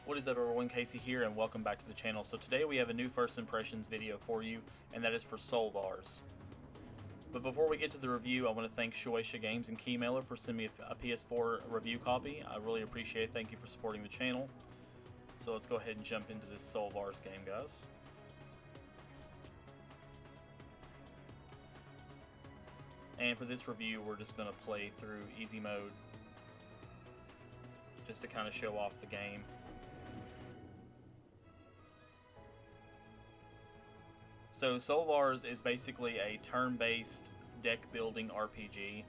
What is up everyone, Casey here and welcome back to the channel. So today we have a new first impressions video for you, and that is for SOULVARS. But before we get to the review, I want to thank Shueisha Games and Keymailer for sending me a PS4 review copy. I really appreciate it. Thank you for supporting the channel. So let's go ahead and jump into this SOULVARS game, guys. And for this review, we're just going to play through easy mode, just to kind of show off the game. So SOULVARS is basically a turn-based deck-building RPG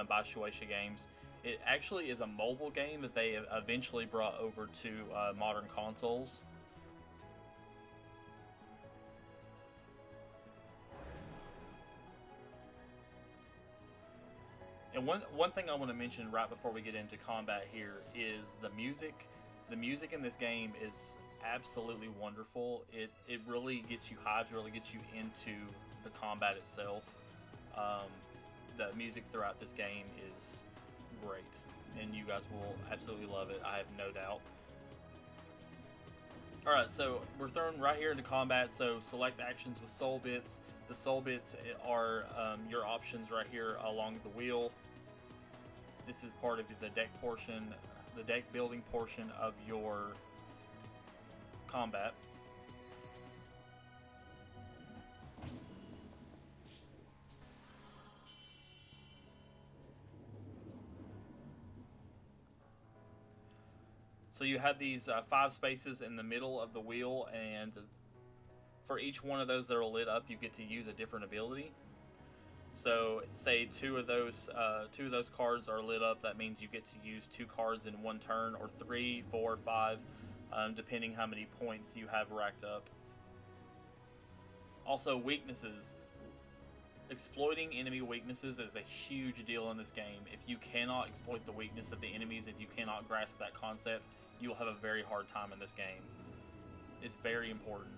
by Shueisha Games. It actually is a mobile game that they eventually brought over to modern consoles. And one thing I want to mention right before we get into combat here is the music. The music in this game is absolutely wonderful. It really gets you hyped, really gets you into the combat itself. The music throughout this game is great, and you guys will absolutely love it, I have no doubt. Alright, so we're thrown right here into combat, so select actions with soul bits. The soul bits are your options right here along the wheel. This is part of the deck portion, the deck building portion of your combat. So you have these 5 spaces in the middle of the wheel, and for each one of those that are lit up, you get to use a different ability. So say two of those cards are lit up, that means you get to use 2 cards in one turn, or 3, 4, 5, depending how many points you have racked up. Also, weaknesses. Exploiting enemy weaknesses is a huge deal in this game. If you cannot exploit the weakness of the enemies, if you cannot grasp that concept, you will have a very hard time in this game. It's very important.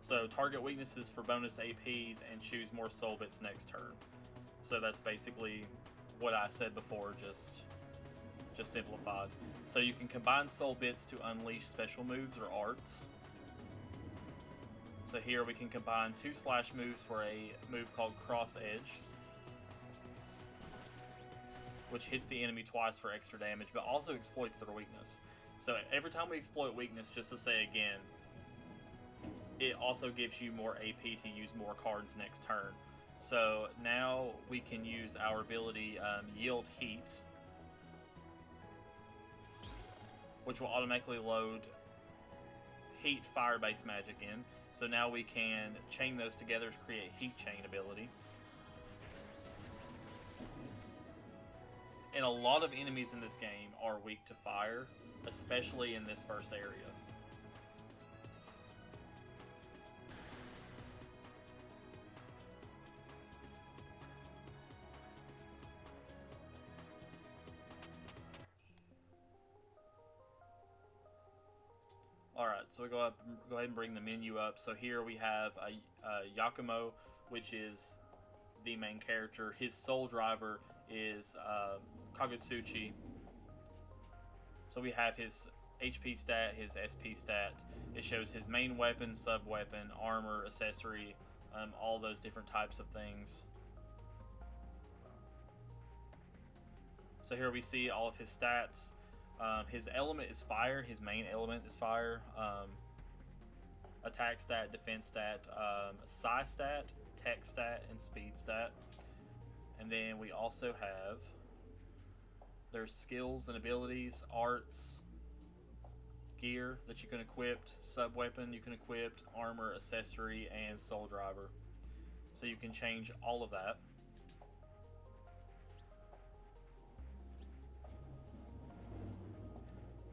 So target weaknesses for bonus APs and choose more soul bits next turn. So that's basically what I said before, just simplified. So you can combine soul bits to unleash special moves or arts. So here we can combine 2 slash moves for a move called Cross Edge, which hits the enemy twice for extra damage, but also exploits their weakness. So every time we exploit weakness, just to say again, it also gives you more AP to use more cards next turn. So now we can use our ability Yield Heat, which will automatically load Heat fire-based magic in. So now we can chain those together to create Heat Chain ability. And a lot of enemies in this game are weak to fire, especially in this first area. Alright, so we go ahead and bring the menu up. So here we have Yakumo, which is the main character. His soul driver is Kagutsuchi. So we have his HP stat, his SP stat. It shows his main weapon, sub-weapon, armor, accessory, all those different types of things. So here we see all of his stats. His element is fire. His main element is fire. Attack stat, defense stat, psi stat, tech stat, and speed stat. And then we also have there's skills and abilities, arts, gear that you can equip, sub-weapon you can equip, armor, accessory, and soul driver. So you can change all of that.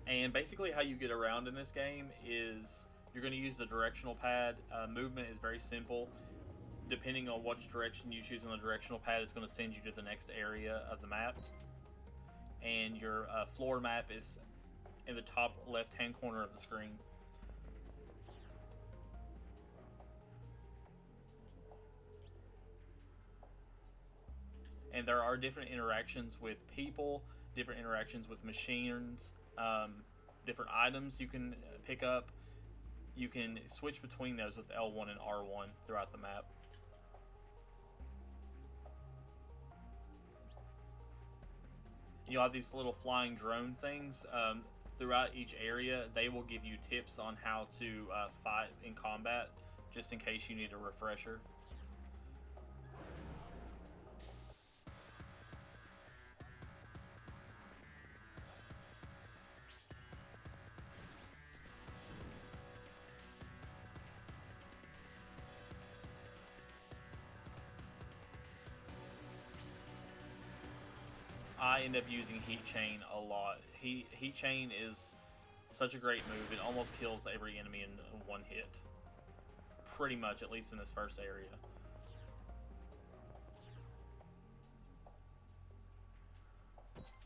And basically how you get around in this game is you're going to use the directional pad. Movement is very simple. Depending on which direction you choose on the directional pad, it's going to send you to the next area of the map. And your floor map is in the top left-hand corner of the screen. and there are different interactions with people, different interactions with machines, different items you can pick up. You can switch between those with L1 and R1 throughout the map. You'll have these little flying drone things throughout each area. They will give you tips on how to fight in combat, just in case you need a refresher. I end up using Heat Chain a lot. Heat Chain is such a great move. It almost kills every enemy in one hit. Pretty much, at least in this first area.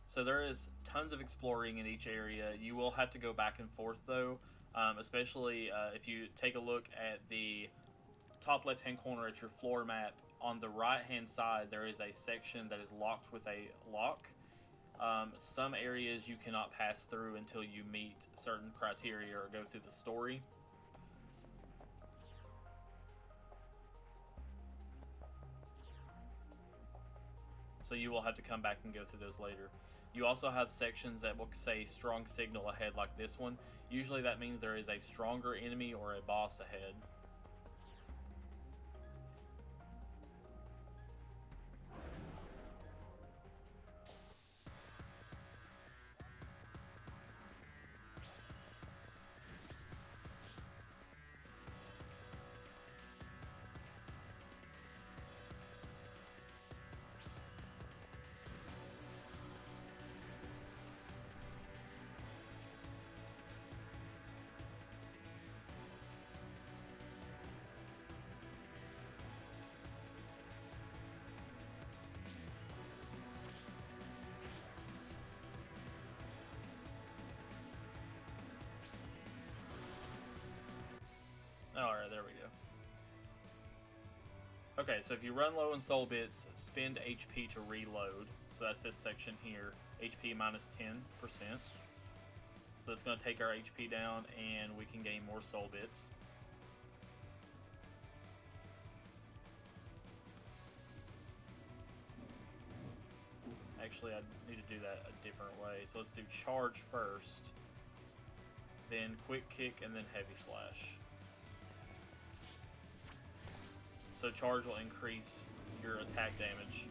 So there is tons of exploring in each area. You will have to go back and forth though, especially if you take a look at the top left hand corner at your floor map. On the right hand side there is a section that is locked with a lock. Some areas you cannot pass through until you meet certain criteria or go through the story. So you will have to come back and go through those later. You also have sections that will say strong signal ahead, like this one. Usually that means there is a stronger enemy or a boss ahead. Alright, there we go. Okay, so if you run low on soul bits, spend HP to reload. So that's this section here. HP minus 10%. So it's going to take our HP down and we can gain more soul bits. Actually, I need to do that a different way. So let's do charge first, then quick kick, and then heavy slash. So charge will increase your attack damage.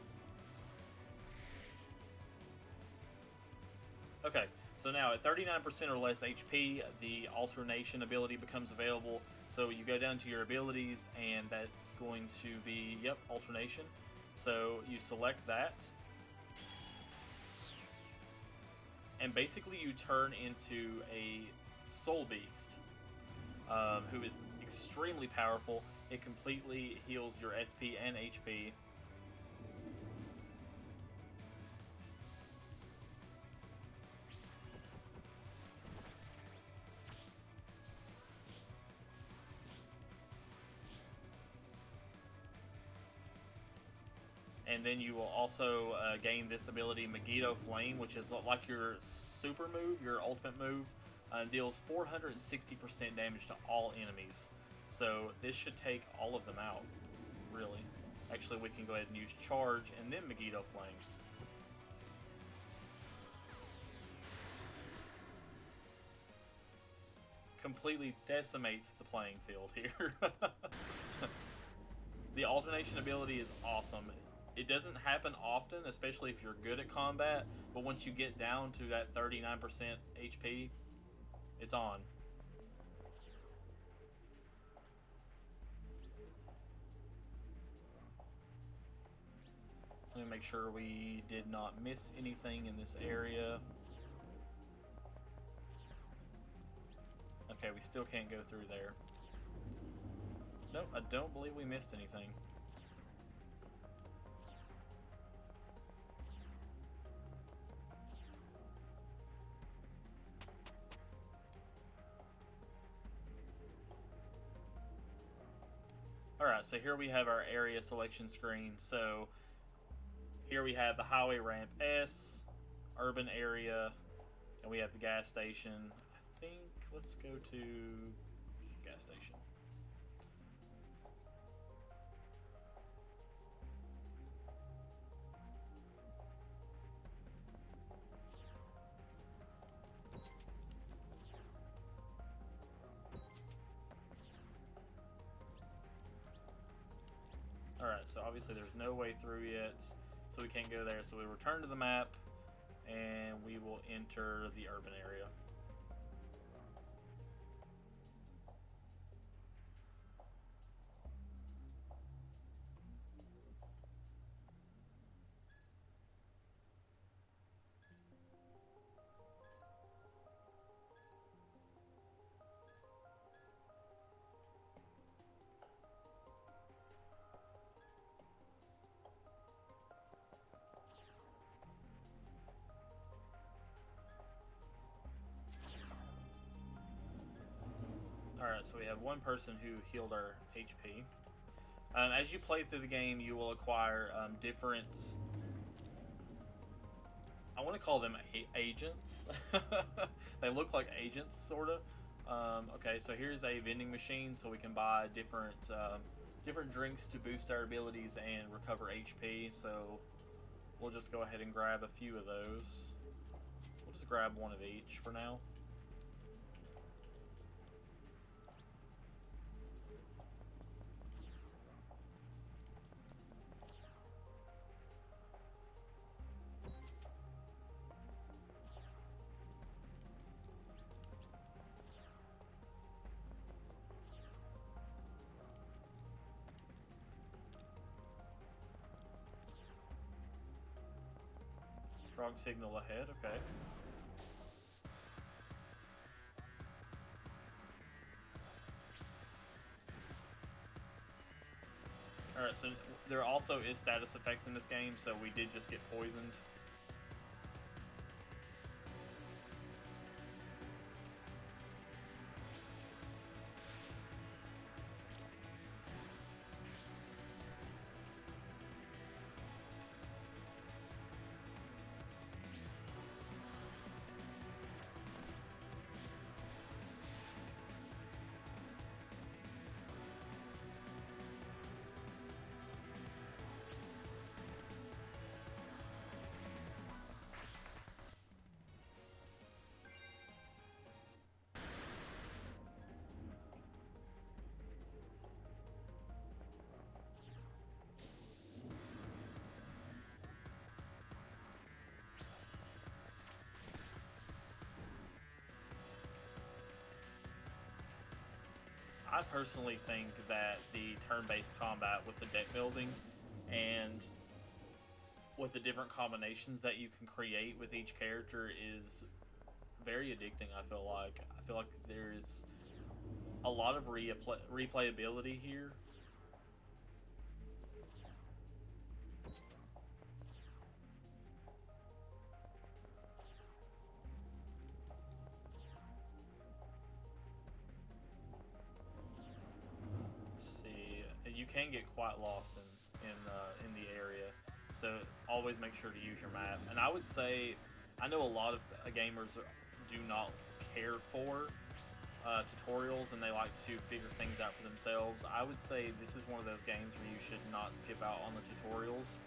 Okay, so now at 39% or less HP, the alternation ability becomes available. So you go down to your abilities, and that's going to be, yep, alternation. So you select that. And basically you turn into a soul beast, who is extremely powerful. It completely heals your SP and HP. And then you will also gain this ability, Megiddo Flame, which is like your super move, your ultimate move. Deals 460% damage to all enemies. So this should take all of them out, really. Actually, we can go ahead and use charge and then Megiddo Flame. Completely decimates the playing field here. The alternation ability is awesome. It doesn't happen often, especially if you're good at combat, but once you get down to that 39% HP, it's on. Let me make sure we did not miss anything in this area. Okay, we still can't go through there. Nope, I don't believe we missed anything. Alright, so here we have our area selection screen. So Here we have the highway ramp S, urban area, and we have the gas station. I think let's go to gas station. Alright, so obviously there's no way through yet, so we can't go there. So we return to the map, and we will enter the urban area. Alright, so we have one person who healed our HP. As you play through the game, you will acquire different... I want to call them agents. They look like agents, sort of. Okay, so here's a vending machine, so we can buy different drinks to boost our abilities and recover HP. So we'll just go ahead and grab a few of those. We'll just grab one of each for now. Strong signal ahead, okay. Alright, so there also is status effects in this game, so we did just get poisoned. I personally think that the turn-based combat with the deck building and with the different combinations that you can create with each character is very addicting. I feel like there's a lot of replayability here. You can get quite lost in the area, so always make sure to use your map. And I would say, I know a lot of gamers do not care for tutorials, and they like to figure things out for themselves. I would say this is one of those games where you should not skip out on the tutorials,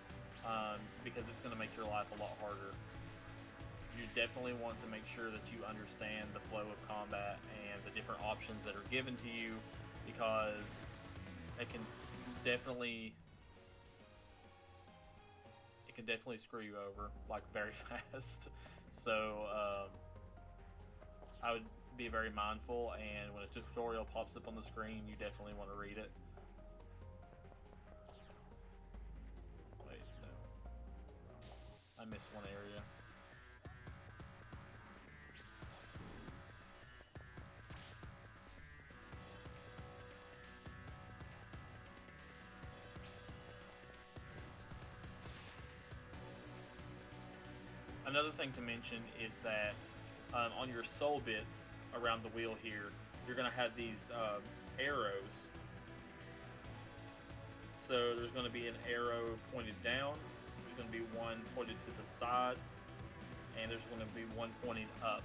because it's going to make your life a lot harder. You definitely want to make sure that you understand the flow of combat and the different options that are given to you, because it can definitely screw you over, like, very fast. So I would be very mindful, and when a tutorial pops up on the screen, you definitely want to read it. Wait, no. I missed one area. Another thing to mention is that on your soul bits around the wheel here, you're going to have these arrows. So there's going to be an arrow pointed down, there's going to be one pointed to the side, and there's going to be one pointing up.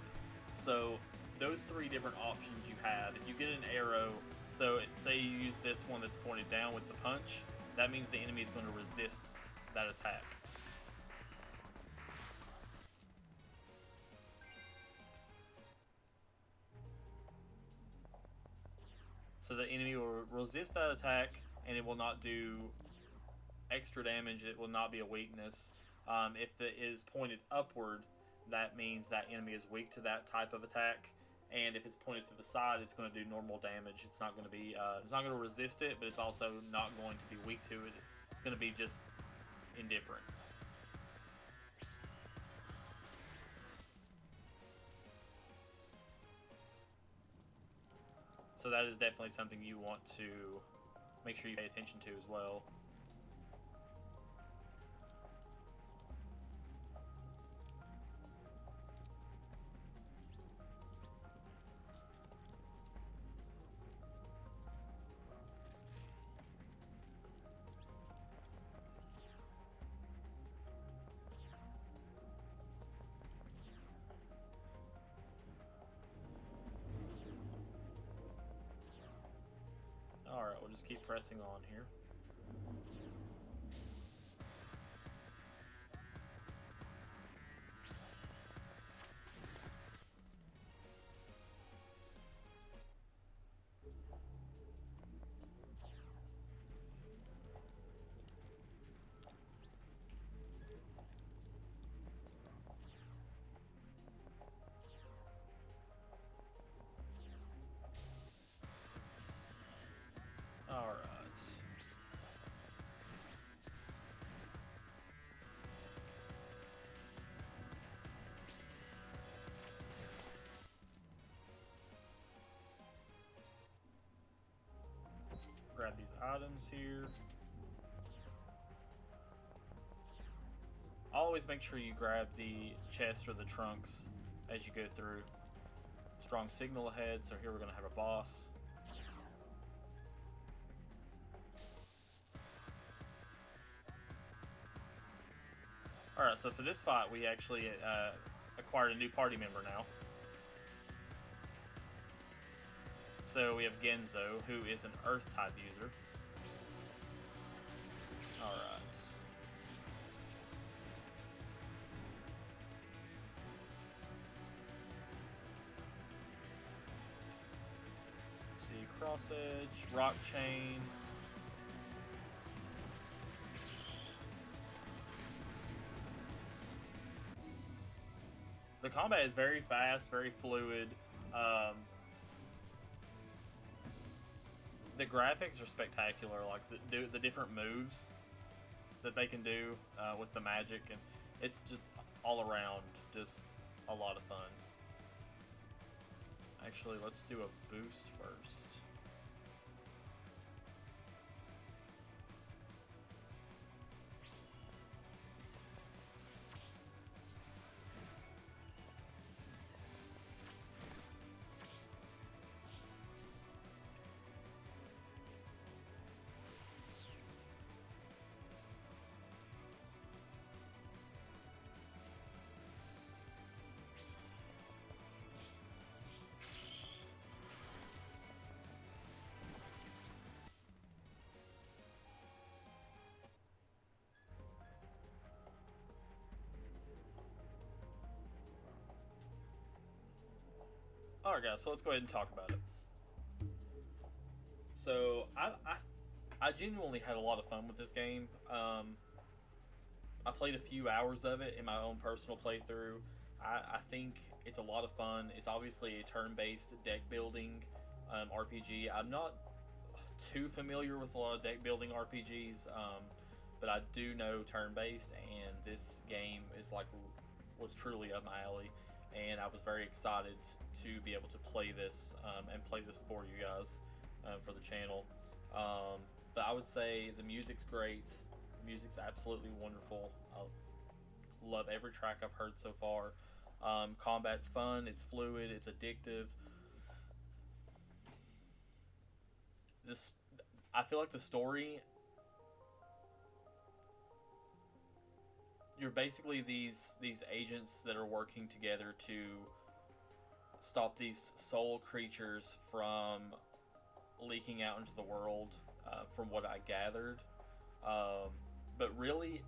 So those three different options you have. If you get an arrow, so say you use this one that's pointed down with the punch, that means the enemy is going to resist that attack. So the enemy will resist that attack, and it will not do extra damage. It will not be a weakness. If it is pointed upward, that means that enemy is weak to that type of attack. And if it's pointed to the side, it's going to do normal damage. It's not going to be, it's not going to resist it, but it's also not going to be weak to it. It's going to be just indifferent. So that is definitely something you want to make sure you pay attention to as well. Alright, we'll just keep pressing on here. Alright. Grab these items here. Always make sure you grab the chests or the trunks as you go through. Strong signal ahead, so here we're going to have a boss. Alright, so for this fight, we actually acquired a new party member now. So we have Genzo, who is an Earth-type user. Alright. Let's see, Cross Edge, Rock Chain. The combat is very fast, very fluid. The graphics are spectacular, like the different moves that they can do with the magic, and it's just all around just a lot of fun. Actually, let's do a boost first. Alright guys, so let's go ahead and talk about it. So, I genuinely had a lot of fun with this game. I played a few hours of it in my own personal playthrough. I think it's a lot of fun. It's obviously a turn-based deck building RPG. I'm not too familiar with a lot of deck building RPGs, but I do know turn-based, and this game was truly up my alley. And I was very excited to be able to play this and play this for you guys for the channel. But I would say the music's great. The music's absolutely wonderful. I love every track I've heard so far. Combat's fun. It's fluid. It's addictive. I feel like the story you're basically these agents that are working together to stop these soul creatures from leaking out into the world, from what I gathered. But really,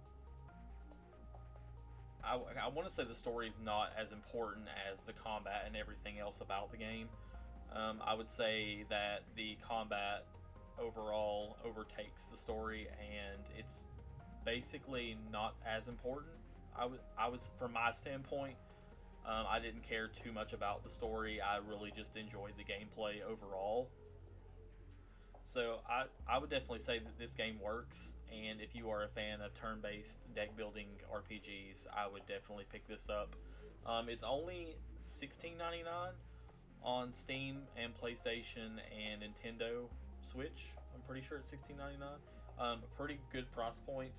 I want to say the story is not as important as the combat and everything else about the game. I would say that the combat overall overtakes the story, and it's basically not as important. I would, from my standpoint, I didn't care too much about the story. I really just enjoyed the gameplay overall. So I would definitely say that this game works, and if you are a fan of turn-based deck building RPGs, I would definitely pick this up. It's only $16.99 on Steam and PlayStation and Nintendo Switch. I'm pretty sure it's $16.99. A pretty good price point.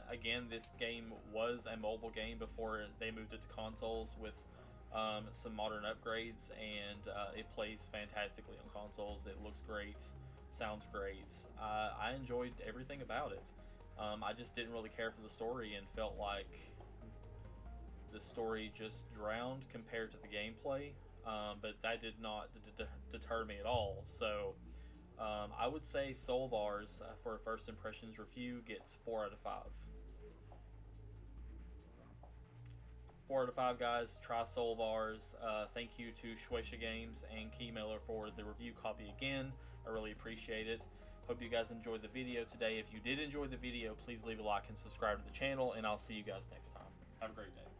Again, this game was a mobile game before they moved it to consoles with some modern upgrades, and it plays fantastically on consoles. It looks great, sounds great. I enjoyed everything about it. I just didn't really care for the story and felt like the story just drowned compared to the gameplay. But that did not deter me at all. So I would say Soulvars, for a first impressions review, gets 4 out of 5. 4 out of 5, guys. Try Soulvars. Thank you to Shueisha Games and Key Miller for the review copy again. I really appreciate it. Hope you guys enjoyed the video today. If you did enjoy the video, please leave a like and subscribe to the channel, and I'll see you guys next time. Have a great day.